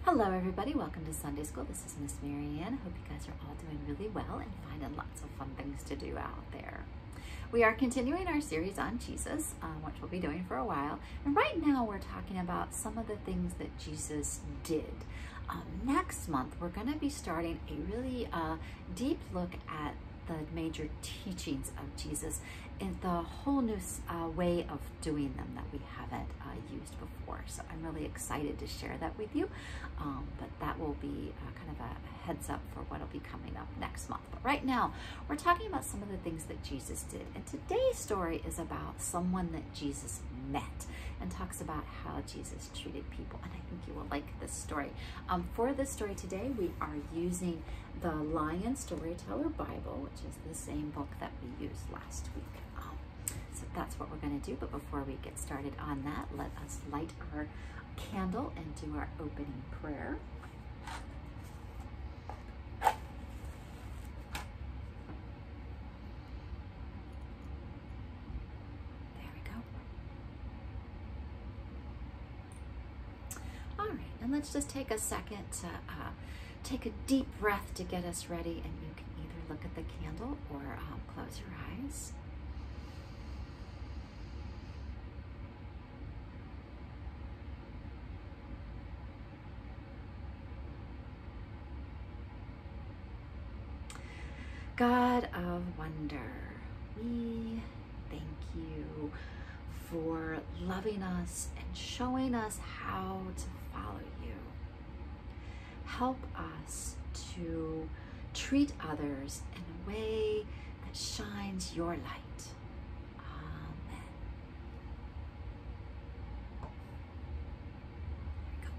Hello everybody, welcome to Sunday School. This is Miss Marianne. I hope you guys are all doing really well and finding lots of fun things to do out there. We are continuing our series on Jesus, which we'll be doing for a while. And right now we're talking about some of the things that Jesus did. Next month, we're going to be starting a really deep look at the major teachings of Jesus and the whole new way of doing them that we haven't used before. So I'm really excited to share that with you, but that will be kind of a heads up for what will be coming up next month. But right now, we're talking about some of the things that Jesus did. And today's story is about someone that Jesus met and talks about how Jesus treated people. And I think you will like this story. For this story today, we are using the Lion Storyteller Bible, which is the same book that we used last week. So that's what we're going to do. But before we get started on that, let us light our candle and do our opening prayer. There we go. All right, and let's just take a second to take a deep breath to get us ready. And you can either look at the candle or close your eyes. God of wonder, we thank you for loving us and showing us how to follow you. Help us to treat others in a way that shines your light. Amen. There we go.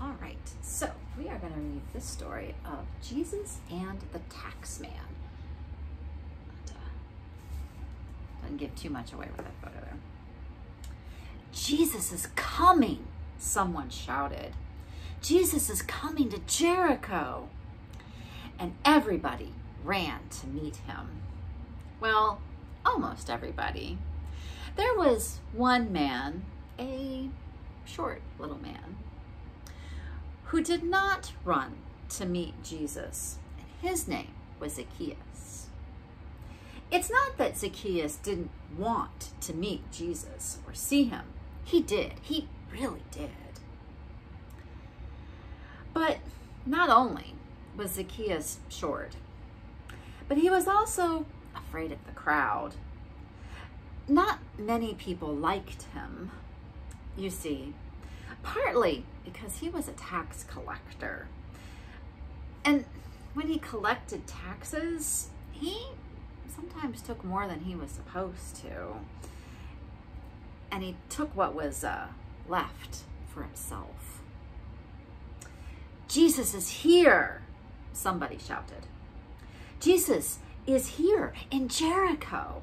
All right, so we are going to read the story of Jesus and the tax man. Doesn't give too much away with that photo there. Jesus is coming, someone shouted. Jesus is coming to Jericho. And everybody ran to meet him. Well, almost everybody. There was one man, a short little man, who did not run to meet Jesus, and his name was Zacchaeus. It's not that Zacchaeus didn't want to meet Jesus or see him. He did. He really did. But not only was Zacchaeus short, but he was also afraid of the crowd. Not many people liked him, you see, partly because he was a tax collector. And when he collected taxes, he sometimes took more than he was supposed to. And he took what was left for himself. Jesus is here, somebody shouted. Jesus is here in Jericho.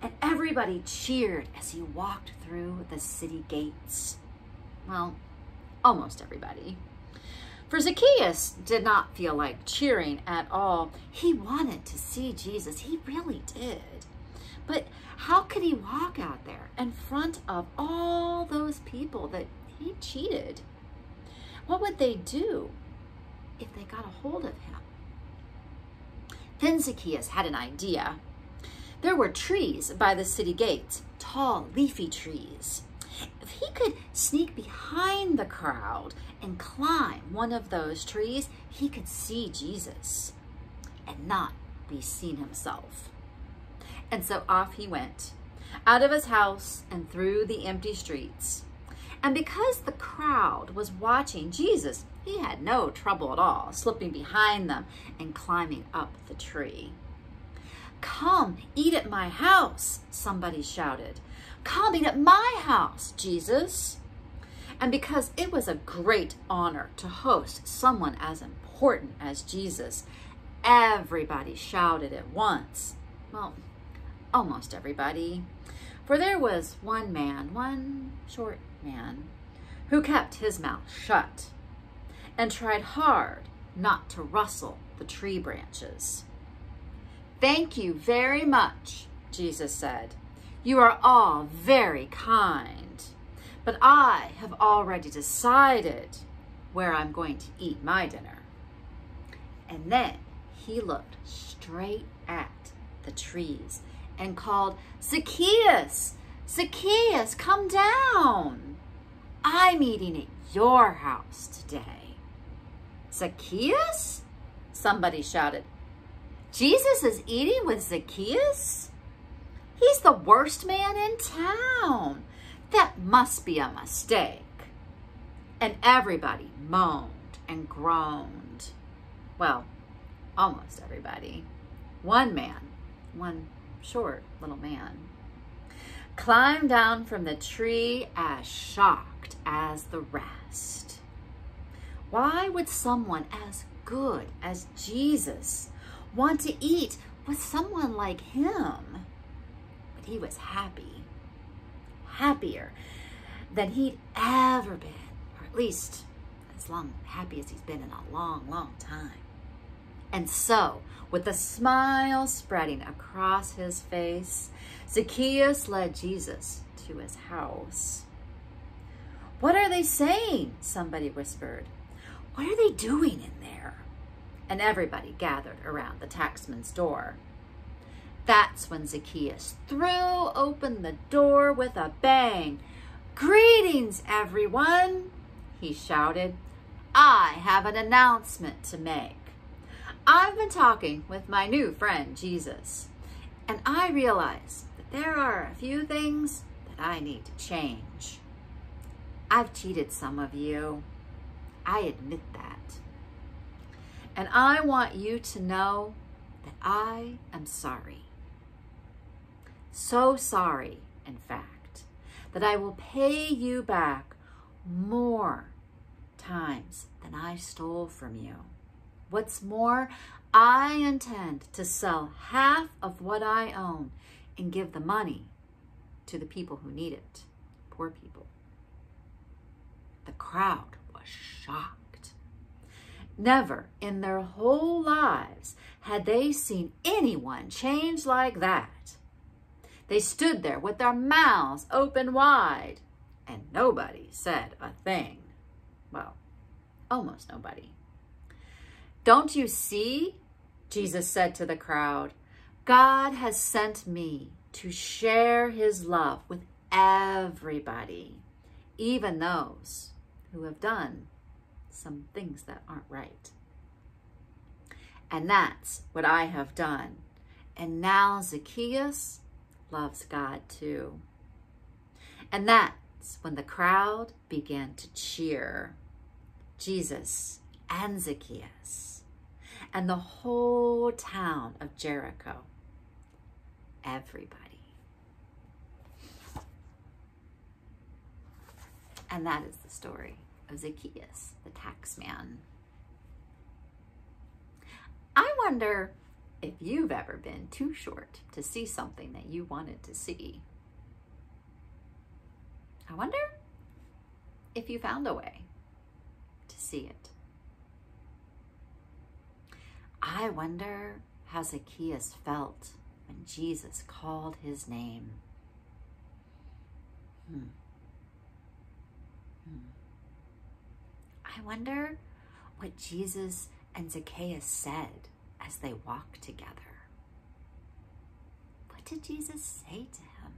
And everybody cheered as he walked through the city gates. Well, almost everybody. For Zacchaeus did not feel like cheering at all. He wanted to see Jesus. He really did. But how could he walk out there in front of all those people that he cheated? What would they do if they got a hold of him? Then Zacchaeus had an idea. There were trees by the city gates, tall, leafy trees. If he could sneak behind the crowd and climb one of those trees, he could see Jesus and not be seen himself. And so off he went, out of his house and through the empty streets. And because the crowd was watching Jesus, he had no trouble at all slipping behind them and climbing up the tree. Come, eat at my house, somebody shouted. Come, eat at my house, Jesus. And because it was a great honor to host someone as important as Jesus, everybody shouted at once. Well, almost everybody. For there was one man, one short man, who kept his mouth shut and tried hard not to rustle the tree branches. Thank you very much, Jesus said. You are all very kind, but I have already decided where I'm going to eat my dinner. And then he looked straight at the trees and called, Zacchaeus, Zacchaeus, come down. I'm eating at your house today. Zacchaeus? Somebody shouted. Jesus is eating with Zacchaeus? He's the worst man in town. That must be a mistake. And everybody moaned and groaned. Well, almost everybody. One man, one short little man, climbed down from the tree as shocked as the rest. Why would someone as good as Jesus want to eat with someone like him? But he was happy, happier than he'd ever been, or at least as happy as he's been in a long, long time. And so, with a smile spreading across his face, Zacchaeus led Jesus to his house. What are they saying? Somebody whispered. What are they doing in there? And everybody gathered around the taxman's door. That's when Zacchaeus threw open the door with a bang. Greetings, everyone, he shouted. I have an announcement to make. I've been talking with my new friend, Jesus, and I realize that there are a few things that I need to change. I've cheated some of you. I admit that. And I want you to know that I am sorry. So sorry, in fact, that I will pay you back more times than I stole from you. What's more, I intend to sell half of what I own and give the money to the people who need it, poor people. The crowd was shocked. Never in their whole lives had they seen anyone change like that. They stood there with their mouths open wide, and nobody said a thing. Well, almost nobody. Don't you see? Jesus said to the crowd. God has sent me to share his love with everybody, even those who have done some things that aren't right. And that's what I have done. And now Zacchaeus loves God too. And that's when the crowd began to cheer Jesus and Zacchaeus and the whole town of Jericho. Everybody. And that is the story of Zacchaeus, the tax man. I wonder if you've ever been too short to see something that you wanted to see. I wonder if you found a way to see it. I wonder how Zacchaeus felt when Jesus called his name. I wonder what Jesus and Zacchaeus said as they walked together. What did Jesus say to him?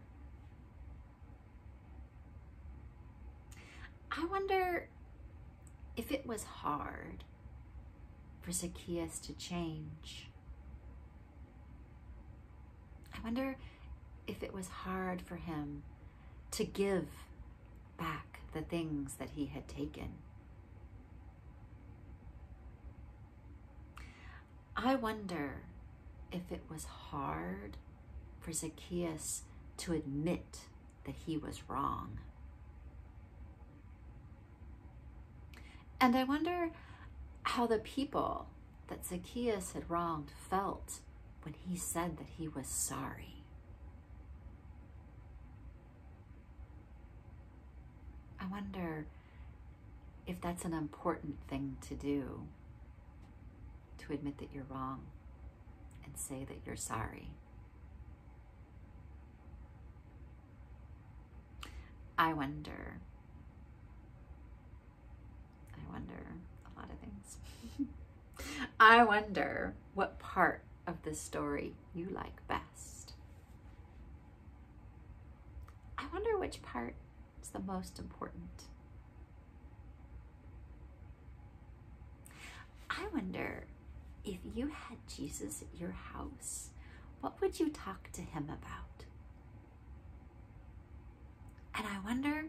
I wonder if it was hard for Zacchaeus to change. I wonder if it was hard for him to give back the things that he had taken. I wonder if it was hard for Zacchaeus to admit that he was wrong. And I wonder how the people that Zacchaeus had wronged felt when he said that he was sorry. I wonder if that's an important thing to do, to admit that you're wrong and say that you're sorry. I wonder. I wonder what part of this story you like best. I wonder which part is the most important. I wonder if you had Jesus at your house, what would you talk to him about? And I wonder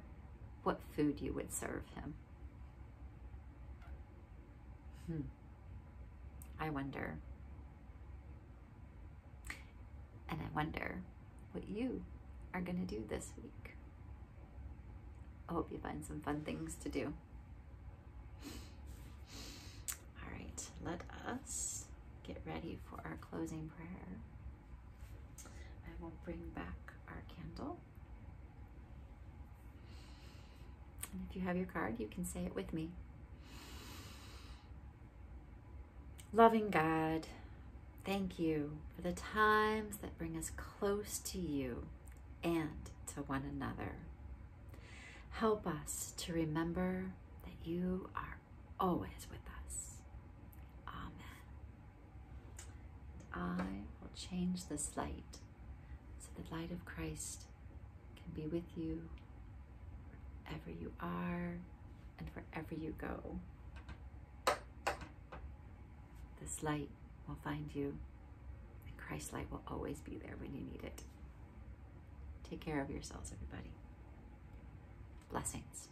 what food you would serve him. I wonder. And I wonder what you are going to do this week. I hope you find some fun things to do. All right, let us get ready for our closing prayer. I will bring back our candle. And if you have your card, you can say it with me. Loving God, thank you for the times that bring us close to you and to one another. Help us to remember that you are always with us. Amen. And I will change this light so the light of Christ can be with you wherever you are and wherever you go. This light will find you, and Christ's light will always be there when you need it. Take care of yourselves, everybody. Blessings.